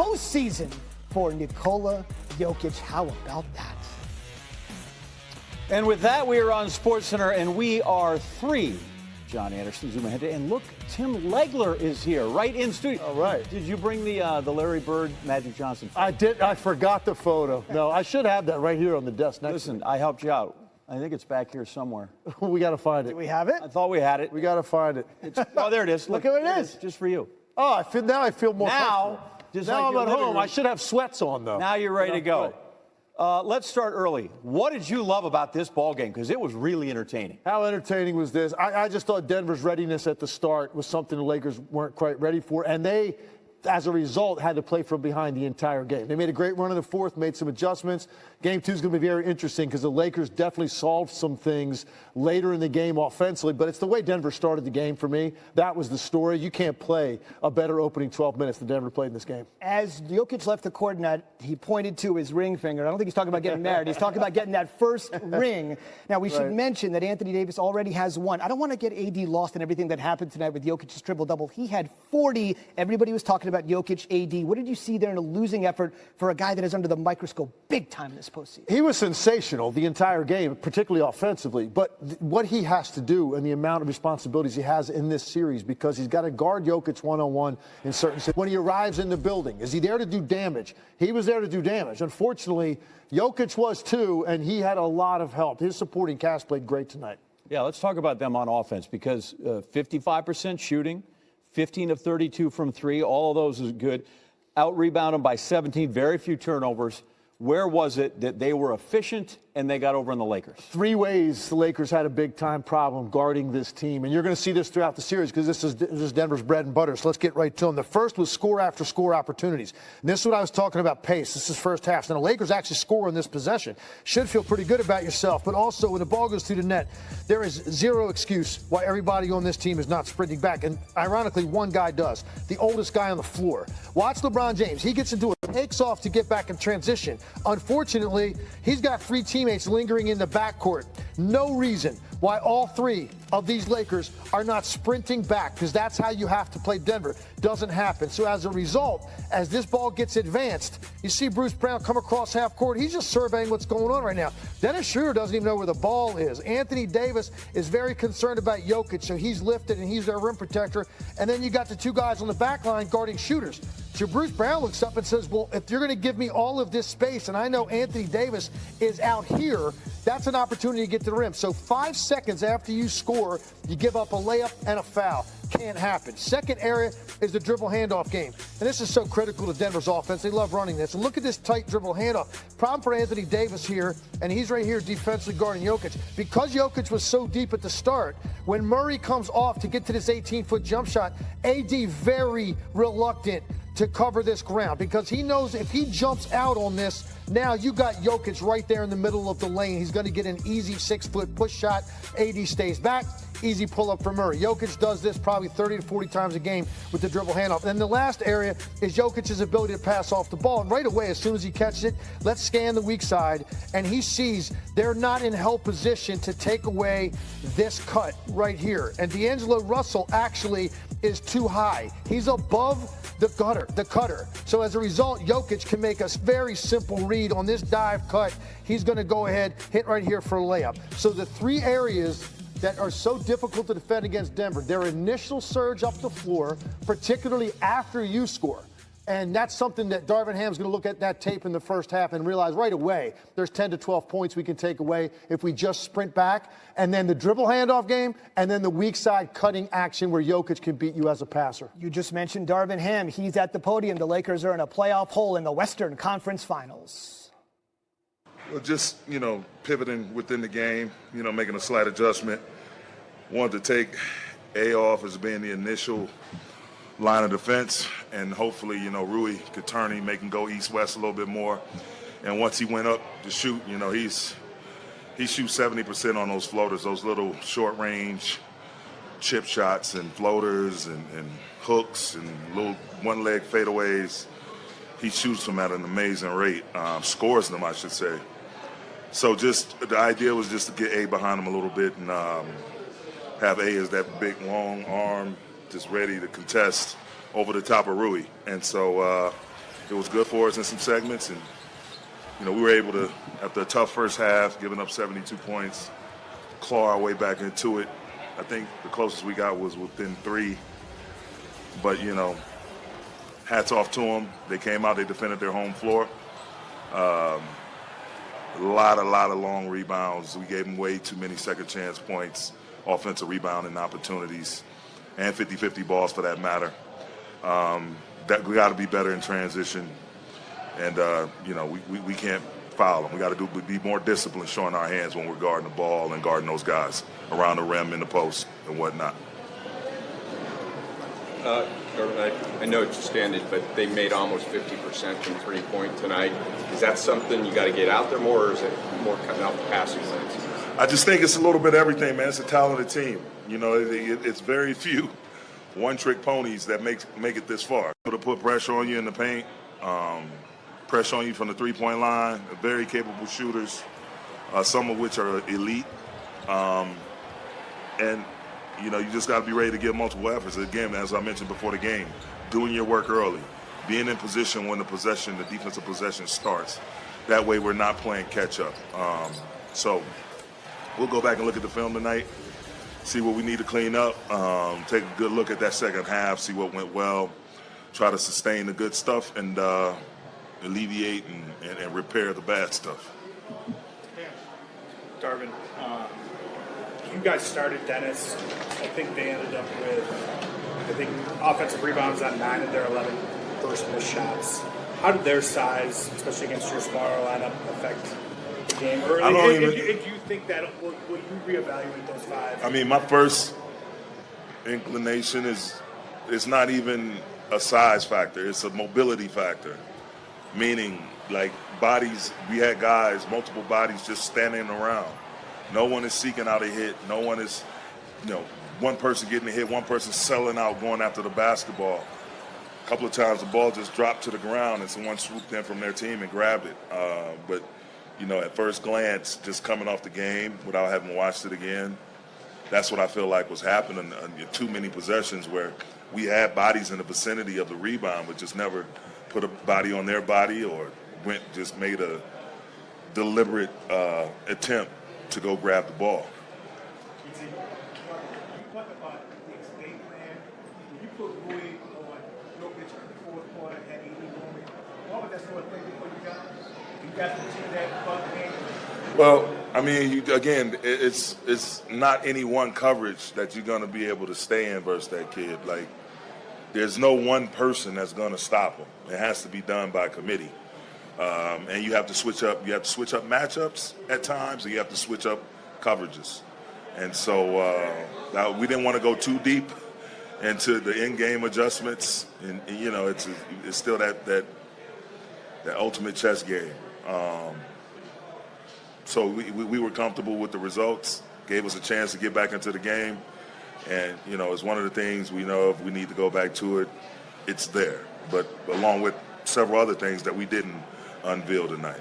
Postseason for Nikola Jokic. How about that? And with that, we are on SportsCenter, and we are three. John Anderson, zoom ahead, and look, Tim Legler is here, right in studio. All right. Did you bring the Larry Bird, Magic Johnson photo? I did. I forgot the photo. No, I should have that right here on the desk next Listen, to me. I helped you out. I think it's back here somewhere. We got to find it. Do we have it? I thought we had it. We got to find it. Oh, there it is. Look what it is. Just for you. Oh, now I feel more Now, comfortable. just Now like I'm your at living home. room. I should have sweats on, though. Now you're ready to go. Right. Let's start early. What did you love about this ball game? Because it was really entertaining. How entertaining was this? I just thought Denver's readiness at the start was something the Lakers weren't quite ready for, and they, as a result, had to play from behind the entire game. They made a great run in the fourth, made some adjustments. Game 2 is going to be very interesting because the Lakers definitely solved some things later in the game offensively, but it's the way Denver started the game for me. That was the story. You can't play a better opening 12 minutes than Denver played in this game. As Jokic left the court, he pointed to his ring finger. I don't think he's talking about getting married. He's talking about getting that first ring. Now, we should mention that Anthony Davis already has one. I don't want to get AD lost in everything that happened tonight with Jokic's triple-double. He had 40. Everybody was talking about Jokic, AD. What did you see there in a losing effort for a guy that is under the microscope big time this postseason? He was sensational the entire game, particularly offensively. But what he has to do and the amount of responsibilities he has in this series, because he's got to guard Jokic one-on-one in certain situations. When he arrives in the building, is he there to do damage? He was there to do damage. Unfortunately, Jokic was too, and he had a lot of help. His supporting cast played great tonight. Yeah, let's talk about them on offense because 55% shooting, 15 of 32 from three. All of those is good. Out-rebounded by 17, very few turnovers. Where was it that they were efficient and they got over on the Lakers? Three ways the Lakers had a big-time problem guarding this team. And you're going to see this throughout the series because this is Denver's bread and butter. So let's get right to them. The first was score after score opportunities. And this is what I was talking about, pace. This is first half. So the Lakers actually score in this possession. Should feel pretty good about yourself. But also, when the ball goes through the net, there is zero excuse why everybody on this team is not sprinting back. And ironically, one guy does. The oldest guy on the floor. Watch LeBron James. He gets into it, takes off to get back in transition. Unfortunately, he's got three teammates lingering in the backcourt. No reason why all three of these Lakers are not sprinting back, because that's how you have to play Denver. Doesn't happen. So as a result, as this ball gets advanced, you see Bruce Brown come across half court. He's just surveying what's going on right now. Dennis Schroeder doesn't even know where the ball is. Anthony Davis is very concerned about Jokic, so he's lifted and he's their rim protector. And then you got the two guys on the back line guarding shooters. So Bruce Brown looks up and says, well, if you're going to give me all of this space, and I know Anthony Davis is out here, that's an opportunity to get to the rim. So 5 seconds after you score, you give up a layup and a foul. Can't happen. Second area is the dribble handoff game. And this is so critical to Denver's offense. They love running this. And look at this tight dribble handoff. Problem for Anthony Davis here, and he's right here defensively guarding Jokic. Because Jokic was so deep at the start, when Murray comes off to get to this 18-foot jump shot, AD very reluctant to cover this ground because he knows if he jumps out on this, now you got Jokic right there in the middle of the lane. He's going to get an easy 6-foot push shot. AD stays back. Easy pull-up for Murray. Jokic does this probably 30 to 40 times a game with the dribble handoff. And the last area is Jokic's ability to pass off the ball. And right away, as soon as he catches it, let's scan the weak side. And he sees they're not in hell position to take away this cut right here. And D'Angelo Russell actually is too high. He's above the cutter. So as a result, Jokic can make a very simple read on this dive cut. He's going to go ahead, hit right here for a layup. So the three areas that are so difficult to defend against Denver, their initial surge up the floor, particularly after you score. And that's something that Darvin Ham's going to look at that tape in the first half and realize right away there's 10 to 12 points we can take away if we just sprint back. And then the dribble handoff game, and then the weak side cutting action where Jokic can beat you as a passer. You just mentioned Darvin Ham. He's at the podium. The Lakers are in a playoff hole in the Western Conference Finals. Well, just, pivoting within the game, making a slight adjustment. Wanted to take A off as being the initial line of defense, and hopefully, Rui could turn him, make him go east-west a little bit more. And once he went up to shoot, he shoots 70% on those floaters, those little short-range chip shots and floaters and hooks and little one-leg fadeaways. He shoots them at an amazing rate, scores them, I should say. So just the idea was just to get A behind him a little bit and have A as that big, long arm just ready to contest over the top of Rui. And so it was good for us in some segments, and we were able to, after a tough first half, giving up 72 points, claw our way back into it. I think the closest we got was within 3, but hats off to them. They came out, they defended their home floor. A lot of long rebounds. We gave them way too many second chance points, offensive rebounding opportunities, and 50-50 balls for that matter. That we got to be better in transition, and we can't foul them. We got to be more disciplined, showing our hands when we're guarding the ball and guarding those guys around the rim, in the post, and whatnot. I know it's standard, but they made almost 50% from three-point tonight. Is that something you got to get out there more, or is it more cutting out the passing lanes? I just think it's a little bit of everything, man. It's a talented team. It's very few one-trick ponies that make it this far. To put pressure on you in the paint, pressure on you from the three-point line, very capable shooters, some of which are elite. And you just got to be ready to give multiple efforts. Again, as I mentioned before the game, doing your work early, being in position when the defensive possession starts. That way we're not playing catch-up. So we'll go back and look at the film tonight, see what we need to clean up, take a good look at that second half, see what went well, try to sustain the good stuff, and alleviate and repair the bad stuff. Darvin, you guys started Dennis. I think they ended up with, offensive rebounds on 9 of their 11 first missed shots. How did their size, especially against your smaller lineup, affect the game? Or do you think that will you reevaluate those 5? I mean, my first inclination is it's not even a size factor. It's a mobility factor, meaning like bodies. We had guys, multiple bodies just standing around. No one is seeking out a hit. No one is, one person getting a hit, one person selling out, going after the basketball. A couple of times the ball just dropped to the ground and someone swooped in from their team and grabbed it. But at first glance, just coming off the game without having watched it again, that's what I feel like was happening. Too many possessions where we had bodies in the vicinity of the rebound, but just never put a body on their body or just made a deliberate attempt to go grab the ball. You talk about the escape plan. You put Rui on Jokic in the fourth quarter, had 80 moments. What was that sort of thing before you got to see that above the game? Well, I mean, again, it's not any one coverage that you're going to be able to stay in versus that kid. Like, there's no one person that's going to stop him. It has to be done by committee. And you have to switch up. You have to switch up matchups at times, and you have to switch up coverages. And so we didn't want to go too deep into the in-game adjustments. And it's still that ultimate chess game. So we were comfortable with the results. Gave us a chance to get back into the game. And it's one of the things we know if we need to go back to it, it's there. But along with several other things that we didn't unveil tonight.